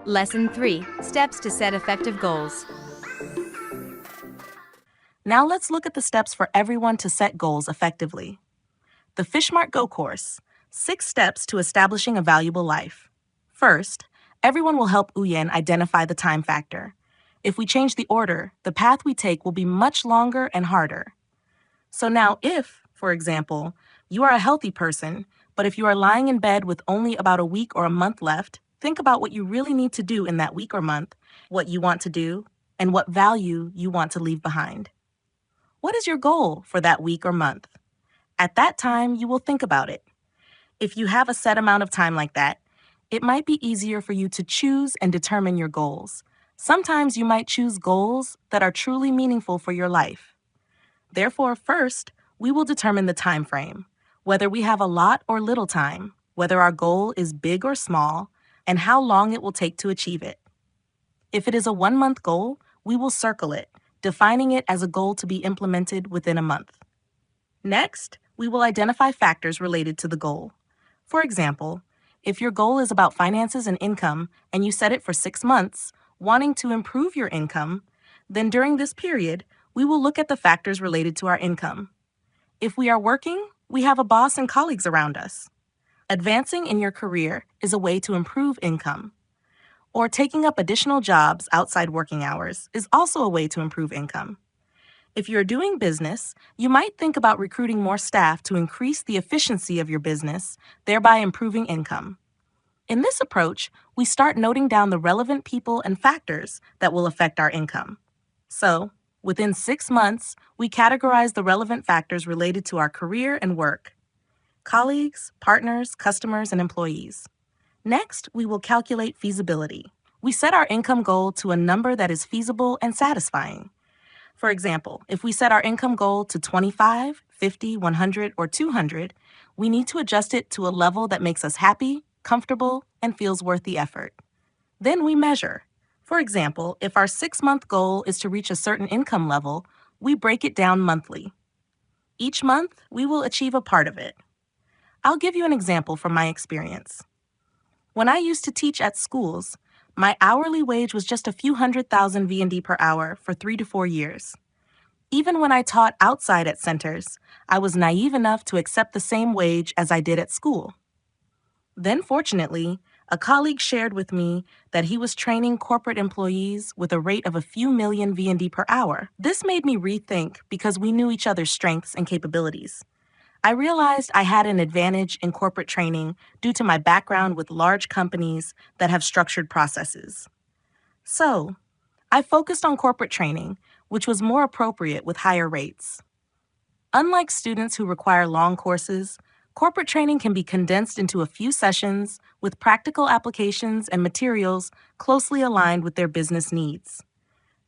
Lesson 3. Steps to set effective goals. Now let's look at the steps for everyone to set goals effectively. The VSmart Go course, 6 steps to establishing a valuable life. First, everyone will help Uyen identify the time factor. If we change the order, the path we take will be much longer and harder. So now if, for example, you are a healthy person, but if you are lying in bed with only about a week or a month left, think about what you really need to do in that week or month, what you want to do, and what value you want to leave behind. What is your goal for that week or month? At that time, you will think about it. If you have a set amount of time like that, it might be easier for you to choose and determine your goals. Sometimes you might choose goals that are truly meaningful for your life. Therefore, first, we will determine the time frame, whether we have a lot or little time, whether our goal is big or small, and how long it will take to achieve it. If it is a 1-month goal, we will circle it, defining it as a goal to be implemented within a month. Next, we will identify factors related to the goal. For example, if your goal is about finances and income and you set it for 6 months, wanting to improve your income, then during this period, we will look at the factors related to our income. If we are working, we have a boss and colleagues around us. Advancing in your career is a way to improve income. Or taking up additional jobs outside working hours is also a way to improve income. If you're doing business, you might think about recruiting more staff to increase the efficiency of your business, thereby improving income. In this approach, we start noting down the relevant people and factors that will affect our income. So, within 6 months, we categorize the relevant factors related to our career and work: colleagues, partners, customers, and employees. Next, we will calculate feasibility. We set our income goal to a number that is feasible and satisfying. For example, if we set our income goal to 25, 50, 100, or 200, we need to adjust it to a level that makes us happy, comfortable, and feels worth the effort. Then we measure. For example, if our 6-month goal is to reach a certain income level, we break it down monthly. Each month, we will achieve a part of it. I'll give you an example from my experience. When I used to teach at schools, my hourly wage was just a few $100,000 VND per hour for 3 to 4 years. Even when I taught outside at centers, I was naive enough to accept the same wage as I did at school. Then, fortunately, a colleague shared with me that he was training corporate employees with a rate of a few million VND per hour. This made me rethink because we knew each other's strengths and capabilities. I realized I had an advantage in corporate training due to my background with large companies that have structured processes. So, I focused on corporate training, which was more appropriate with higher rates. Unlike students who require long courses, corporate training can be condensed into a few sessions with practical applications and materials closely aligned with their business needs.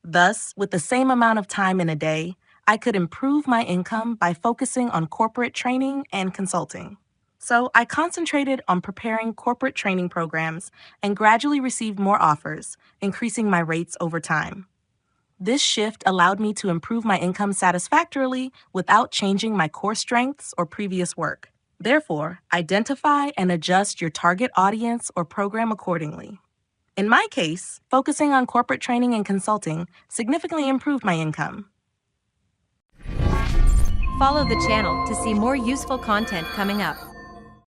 Thus, with the same amount of time in a day, I could improve my income by focusing on corporate training and consulting. So I concentrated on preparing corporate training programs and gradually received more offers, increasing my rates over time. This shift allowed me to improve my income satisfactorily without changing my core strengths or previous work. Therefore, identify and adjust your target audience or program accordingly. In my case, focusing on corporate training and consulting significantly improved my income. Follow the channel to see more useful content coming up.